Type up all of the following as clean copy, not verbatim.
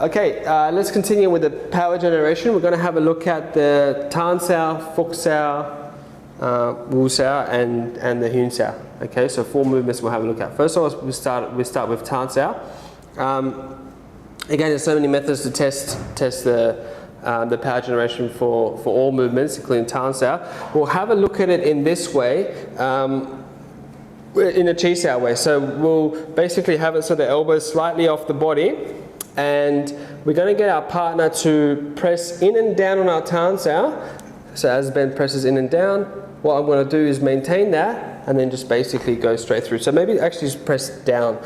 Okay, let's continue with the power generation. We're going to have a look at the Tan Sao, Fuk Sao, Wu Sao, and the Hyun Sao. Okay, so 4 movements we'll have a look at. First of all, we start with Tan Sao. Again, there's so many methods to test the power generation for all movements, including Tan Sao. We'll have a look at it in this way. In a Chi Sao way. So we'll basically have it so the elbow's slightly off the body, and we're going to get our partner to press in and down on our Tan Sao. So as Ben presses in and down, what I'm going to do is maintain that and then just basically go straight through. So maybe actually just press down.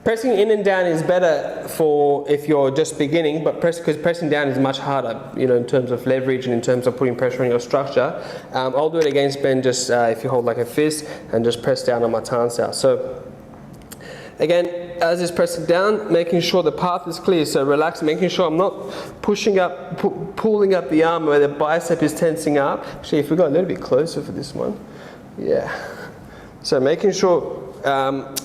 Pressing in and down is better for if you're just beginning, but because pressing down is much harder, you know, in terms of leverage and in terms of putting pressure on your structure. I'll do it against Ben just if you hold like a fist and just press down on my Tan Sao. So again, as it's pressing down, making sure the path is clear. So relax, making sure I'm not pushing up, pulling up the arm where the bicep is tensing up. Actually, if we go a little bit closer for this one, yeah. So making sure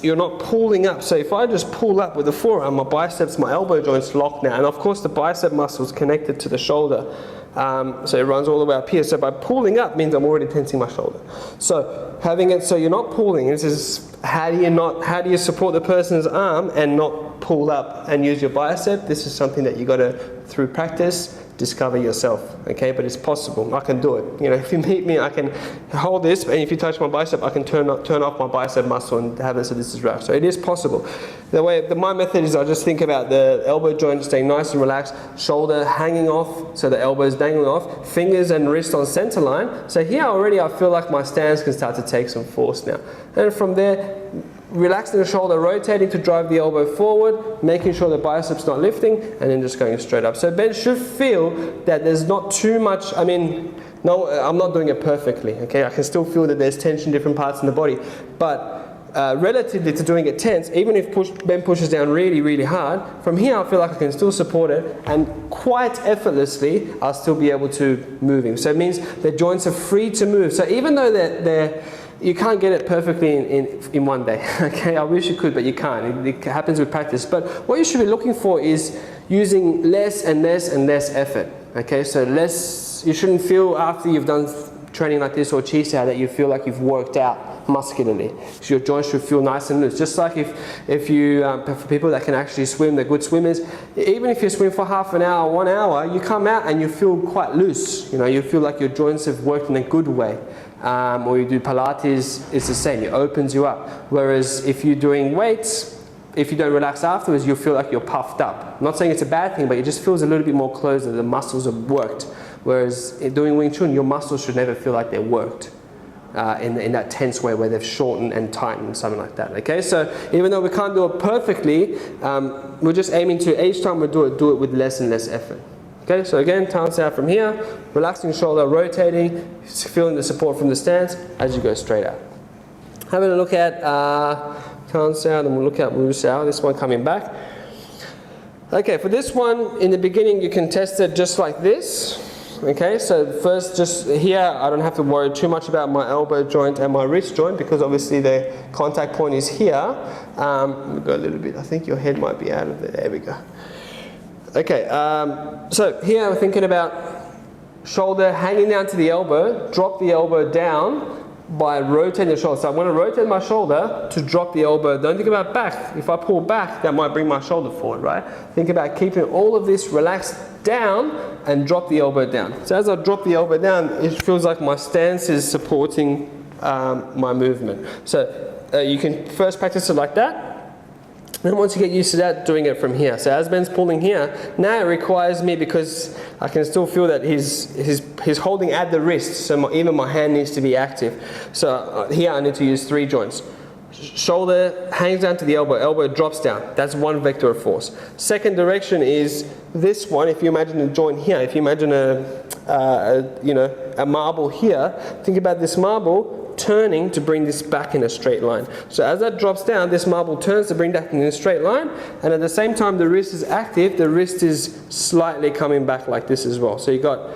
you're not pulling up. So if I just pull up with the forearm, my biceps, my elbow joints lock now, and of course the bicep muscle is connected to the shoulder, so it runs all the way up here. So by pulling up means I'm already tensing my shoulder. So having it so you're not pulling, this is how do you support the person's arm and not pull up and use your bicep? This is something that you got to, through practice, discover yourself, okay? But it's possible. I can do it. You know, if you meet me, I can hold this, and if you touch my bicep, I can turn off my bicep muscle and have it so this is rough. So it is possible. My method is I just think about the elbow joint staying nice and relaxed, shoulder hanging off, so the elbow is dangling off, fingers and wrist on center line. So here already I feel like my stance can start to take some force now. And from there, relaxing the shoulder, rotating to drive the elbow forward, making sure the bicep's not lifting, and then just going straight up. So Ben should feel that there's not too much, no, I'm not doing it perfectly, okay? I can still feel that there's tension in different parts in the body, but relatively to doing it tense, even if Ben pushes down really, really hard, from here I feel like I can still support it, and quite effortlessly, I'll still be able to move him. So it means the joints are free to move. So even though you can't get it perfectly in one day, okay? I wish you could, but you can't. It happens with practice. But what you should be looking for is using less and less and less effort, okay? So you shouldn't feel after you've done training like this or Chi Sao that you feel like you've worked out muscularly. So your joints should feel nice and loose. Just like if you, for people that can actually swim, they're good swimmers, even if you swim for half an hour, 1 hour, you come out and you feel quite loose. You know, you feel like your joints have worked in a good way. Or you do Pilates, it's the same, it opens you up. Whereas if you're doing weights, if you don't relax afterwards, you'll feel like you're puffed up. I'm not saying it's a bad thing, but it just feels a little bit more closed, the muscles have worked. Whereas in doing Wing Chun, your muscles should never feel like they're worked in that tense way where they've shortened and tightened, something like that. Okay, so even though we can't do it perfectly, we're just aiming to, each time we do it with less and less effort. Okay, so again, Tan Sao from here, relaxing shoulder, rotating, feeling the support from the stance as you go straight out. Having a look at Tan Sao, then we'll look at Wu Sao, this one coming back. Okay, for this one, in the beginning you can test it just like this. Okay, so first just here, I don't have to worry too much about my elbow joint and my wrist joint because obviously the contact point is here. Let me go a little bit, I think your head might be out of there we go. Okay, so here I'm thinking about shoulder hanging down to the elbow, drop the elbow down by rotating the shoulder. So I'm going to rotate my shoulder to drop the elbow. Don't think about back. If I pull back, that might bring my shoulder forward, right? Think about keeping all of this relaxed down and drop the elbow down. So as I drop the elbow down, it feels like my stance is supporting my movement. So you can first practice it like that. Then once you get used to that, doing it from here. So as Ben's pulling here, now it requires me, because I can still feel that he's holding at the wrist, so even my hand needs to be active. So here I need to use 3 joints. Shoulder hangs down to the elbow, elbow drops down. That's one vector of force. Second direction is this one. If you imagine a joint here, if you imagine a marble here, think about this marble turning to bring this back in a straight line. So as that drops down, this marble turns to bring that in a straight line, and at the same time the wrist is active, the wrist is slightly coming back like this as well. So you got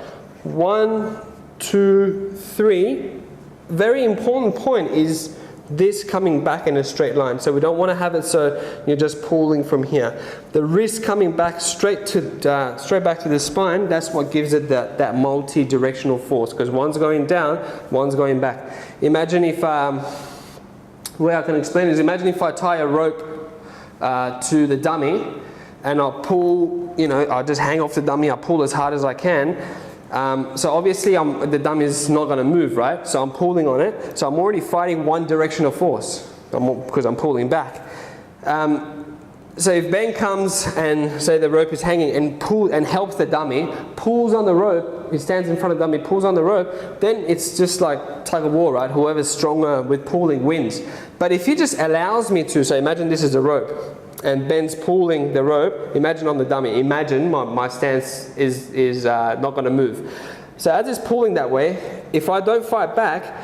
1, 2, 3. Very important point is this coming back in a straight line. So we don't want to have it so you're just pulling from here. The wrist coming back straight back to the spine, that's what gives it that multi-directional force, because one's going down, one's going back. Imagine if, the way I can explain it is, imagine if I tie a rope to the dummy and I'll pull, I'll just hang off the dummy, I'll pull as hard as I can. So obviously the dummy is not going to move, right? So I'm pulling on it. So I'm already fighting one direction of force because I'm pulling back. So if Ben comes and say the rope is hanging and helps the dummy, pulls on the rope, he stands in front of the dummy, pulls on the rope, then it's just like tug of war, right? Whoever's stronger with pulling wins. But if he just allows me to, so imagine this is the rope, and Ben's pulling the rope, imagine I'm the dummy, imagine my stance is not going to move. So as it's pulling that way, if I don't fight back,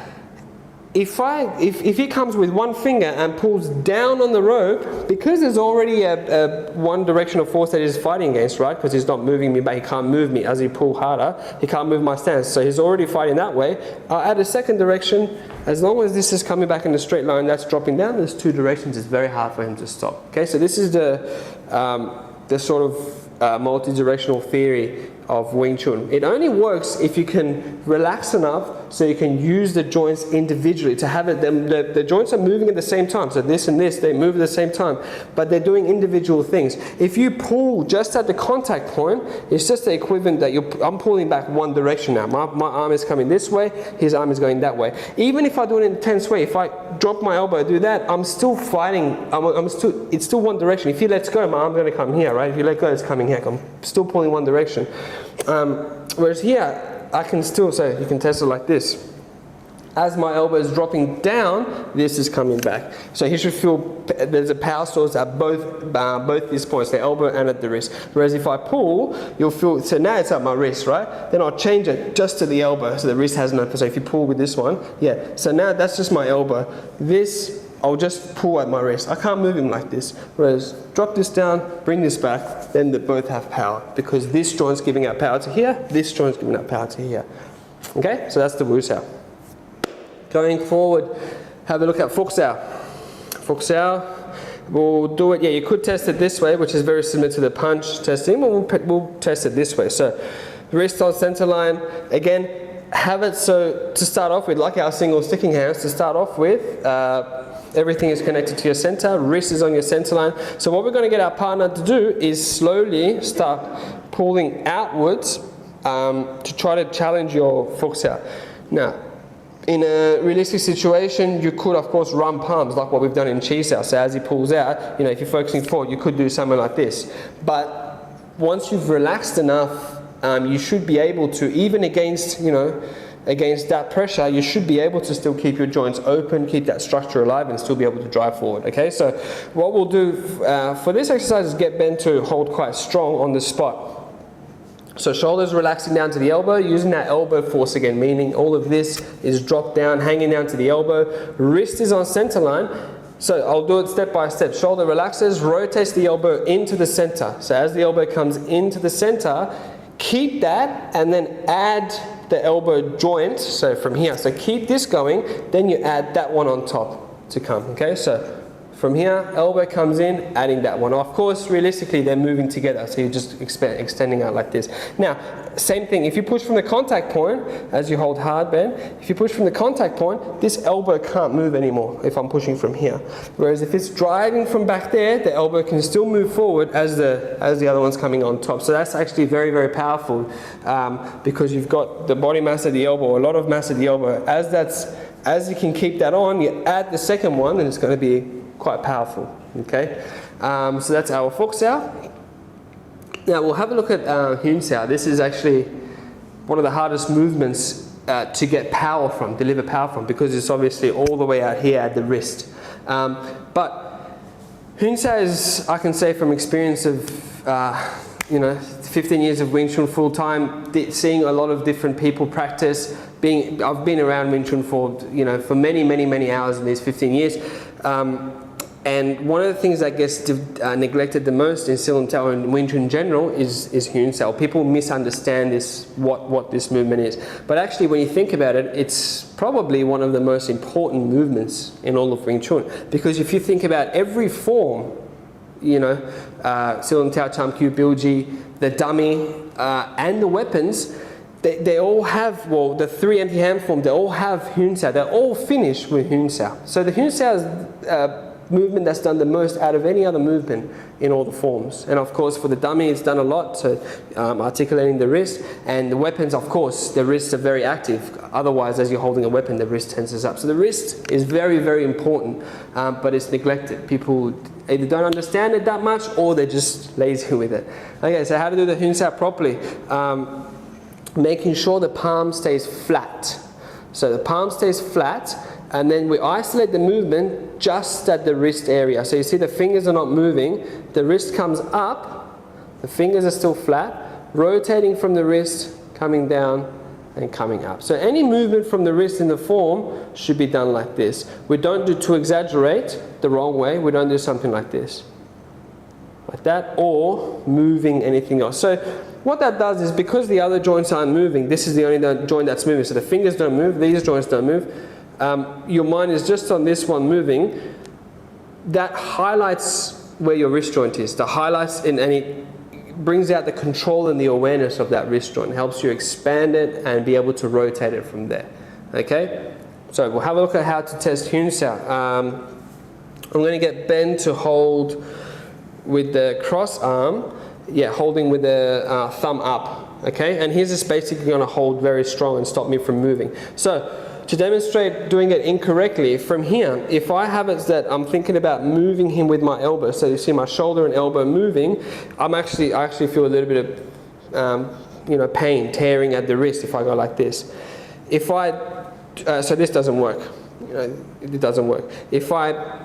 if he comes with one finger and pulls down on the rope, because there's already a one direction of force that he's fighting against, right? Because he's not moving me back, he can't move me as he pulls harder, he can't move my stance. So he's already fighting that way. I'll add a second direction. As long as this is coming back in a straight line, that's dropping down, there's two directions, it's very hard for him to stop. Okay, so this is the sort of multi-directional theory of Wing Chun. It only works if you can relax enough so you can use the joints individually to have it. The joints are moving at the same time, so this and this, they move at the same time, but they're doing individual things. If you pull just at the contact point, it's just the equivalent that I'm pulling back one direction now. My arm is coming this way, his arm is going that way. Even if I do it in an intense way, if I drop my elbow and do that, I'm still fighting, it's still one direction. If he lets go, my arm's going to come here, right? If you let go, it's coming here. I'm still pulling one direction. Whereas here, I can still say, you can test it like this. As my elbow is dropping down, this is coming back. So he should feel there's a power source at both these points, the elbow and at the wrist. Whereas if I pull, you'll feel, so now it's at my wrist, right? Then I'll change it just to the elbow, so the wrist has no, so if you pull with this one, yeah. So now that's just my elbow. This, I'll just pull at my wrist. I can't move him like this. Whereas drop this down, bring this back, then they both have power. Because this joint's giving out power to here, this joint's giving out power to here. Okay, so that's the Wu Sao. Going forward, have a look at Fuk Sao. Fuk Sao, we'll do it, yeah, you could test it this way, which is very similar to the punch testing, but we'll test it this way. So, wrist on center line, again, have it so, to start off with, like our single sticking hands, to start off with, everything is connected to your center, wrist is on your center line. So what we're going to get our partner to do is slowly start pulling outwards to try to challenge your Fuk Sao. Now, in a realistic situation, you could of course run palms like what we've done in Chi Sao. So as he pulls out, if you're focusing forward, you could do something like this. But once you've relaxed enough, you should be able to, even against, against that pressure, you should be able to still keep your joints open, keep that structure alive, and still be able to drive forward. Okay, so what we'll do for this exercise is get Ben to hold quite strong on the spot. So shoulders relaxing down to the elbow, using that elbow force again, meaning all of this is dropped down, hanging down to the elbow. Wrist is on center line. So I'll do it step by step. Shoulder relaxes, rotates the elbow into the center. So as the elbow comes into the center, keep that and then add the elbow joint, so from here. So keep this going, then you add that one on top to come, okay? So from here, elbow comes in, adding that one. Of course, realistically, they're moving together, so you're just extending out like this. Now, same thing, if you push from the contact point, as you hold hard, Ben, if you push from the contact point, this elbow can't move anymore if I'm pushing from here. Whereas if it's driving from back there, the elbow can still move forward as the other one's coming on top. So that's actually very, very powerful because you've got the body mass at the elbow, a lot of mass at the elbow. As you can keep that on, you add the second one, and it's going to be quite powerful. Okay, so that's our Fuk Sao. Now we'll have a look at Hun Sao. This is actually one of the hardest movements to get power from, deliver power from, because it's obviously all the way out here at the wrist. But Hun Sao is, I can say from experience of 15 years of Wing Chun full time, seeing a lot of different people practice. I've been around Wing Chun for many hours in these 15 years. And one of the things that gets neglected the most in Silam Tao and Wing Chun in general is Hyun Sao. People misunderstand this, what this movement is. But actually, when you think about it, it's probably one of the most important movements in all of Wing Chun. Because if you think about every form, you know, Silam Tao, Cham Kyu, Bilji, the dummy, and the weapons, they all have, well, the 3 empty hand form, they all have Hyun Sao. They're all finished with Hyun Sao. So the Hyun Sao is movement that's done the most out of any other movement in all the forms. And of course for the dummy it's done a lot, so articulating the wrist, and the weapons, of course the wrists are very active, otherwise as you're holding a weapon the wrist tenses up. So the wrist is very, very important, but it's neglected. People either don't understand it that much or they're just lazy with it. Okay, so how to do the Hyun Sao properly? Making sure the palm stays flat. So the palm stays flat, and then we isolate the movement just at the wrist area. So you see the fingers are not moving, the wrist comes up, the fingers are still flat, rotating from the wrist, coming down and coming up. So any movement from the wrist in the form should be done like this. We don't do to exaggerate the wrong way, we don't do something like this. Like that, or moving anything else. So what that does is, because the other joints aren't moving, this is the only joint that's moving. So the fingers don't move, these joints don't move. Your mind is just on this one moving. That highlights where your wrist joint is. The highlights, and it brings out the control and the awareness of that wrist joint. It helps you expand it and be able to rotate it from there. Okay? So we'll have a look at how to test Hyun Sao. I'm going to get Ben to hold with the cross arm. Yeah, holding with the thumb up. Okay? And he's just basically going to hold very strong and stop me from moving. So to demonstrate doing it incorrectly, from here, if I have it that I'm thinking about moving him with my elbow, so you see my shoulder and elbow moving, I actually feel a little bit of pain, tearing at the wrist if I go like this. If I, so this doesn't work, it doesn't work. If I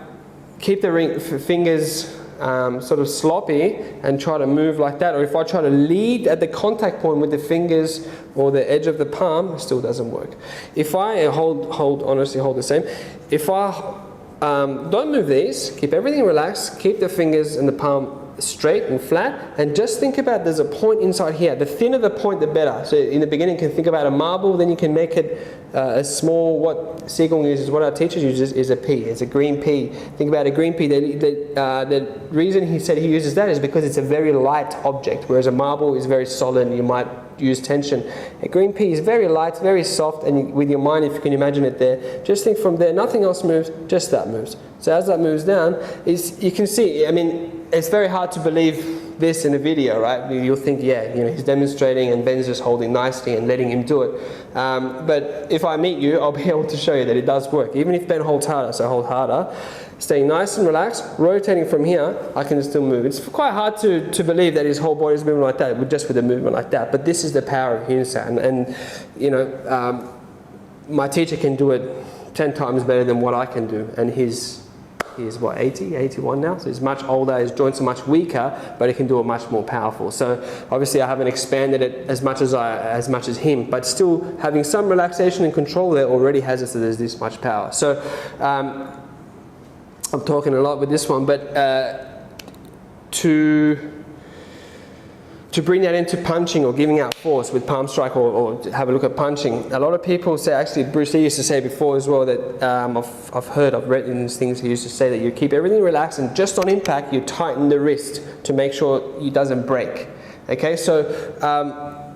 keep the fingers sort of sloppy and try to move like that, or if I try to lead at the contact point with the fingers or the edge of the palm, it still doesn't work. If I honestly hold the same, if I don't move these, keep everything relaxed, keep the fingers and the palm straight and flat, and just think about there's a point inside here. The thinner the point, the better. So in the beginning, you can think about a marble, then you can make it a small, what Sigong uses, what our teacher uses, is a pea. It's a green pea. Think about a green pea. The reason he said he uses that is because it's a very light object, whereas a marble is very solid and you might use tension. A green pea is very light, very soft, and with your mind, if you can imagine it there, just think from there, nothing else moves, just that moves. So as that moves down, you can see, I mean, it's very hard to believe this in a video, right? You'll think, yeah, he's demonstrating and Ben's just holding nicely and letting him do it. But if I meet you, I'll be able to show you that it does work. Even if Ben holds harder, so hold harder, staying nice and relaxed, rotating from here, I can still move. It's quite hard to believe that his whole body is moving like that, just with a movement like that. But this is the power of Hyun Sao. And my teacher can do it 10 times better than what I can do. And he's what, 80, 81 now? So he's much older, his joints are much weaker, but he can do it much more powerful. So obviously I haven't expanded it as much as him, but still having some relaxation and control there already has it so there's this much power. So I'm talking a lot with this one, but to bring that into punching or giving out force with palm strike, or have a look at punching. A lot of people say, actually Bruce Lee used to say before as well, that I've read in these things, he used to say that you keep everything relaxed and just on impact you tighten the wrist to make sure it doesn't break. Okay, so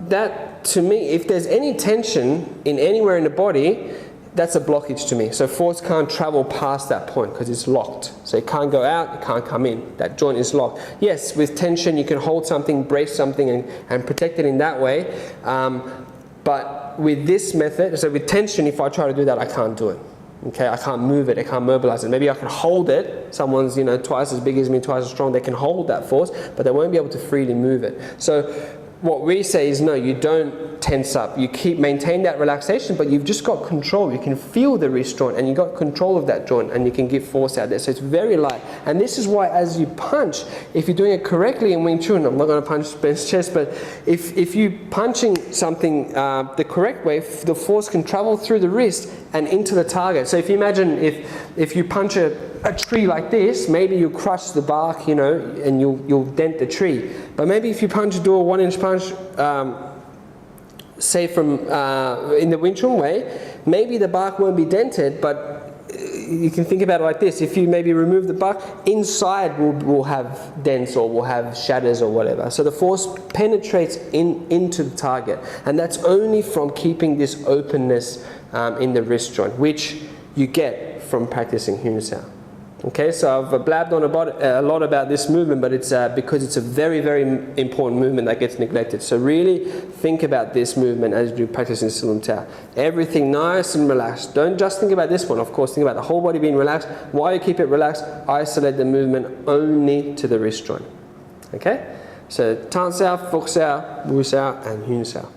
that to me, if there's any tension in anywhere in the body, that's a blockage to me. So force can't travel past that point because it's locked. So it can't go out, it can't come in. That joint is locked. Yes, with tension you can hold something, brace something and protect it in that way. But with this method, so with tension, if I try to do that, I can't do it. Okay, I can't move it, I can't mobilize it. Maybe I can hold it. Someone's twice as big as me, twice as strong, they can hold that force, but they won't be able to freely move it. So what we say is, no, you don't tense up. You maintain that relaxation, but you've just got control. You can feel the wrist joint, and you've got control of that joint, and you can give force out there. So it's very light. And this is why, as you punch, if you're doing it correctly in Wing Chun, I'm not going to punch bench chest, but if you're punching something the correct way, the force can travel through the wrist and into the target. So if you imagine if you punch a tree like this, maybe you crush the bark, you know, and you'll dent the tree. But maybe if you do a 1-inch punch, say from in the Wing Chun way, maybe the bark won't be dented, but you can think about it like this: if you maybe remove the bark, inside will have dents or will have shatters or whatever. So the force penetrates into the target, and that's only from keeping this openness in the wrist joint, which you get from practicing Hun Sao. Okay, so I've blabbed on about a lot about this movement, but it's because it's a very, very important movement that gets neglected. So really think about this movement as you practice in Silum Tao. Everything nice and relaxed. Don't just think about this one, of course, think about the whole body being relaxed. While you keep it relaxed, isolate the movement only to the wrist joint. Okay, so Tan Sao, Fok Sao, Wu Sao, and Hun Sao.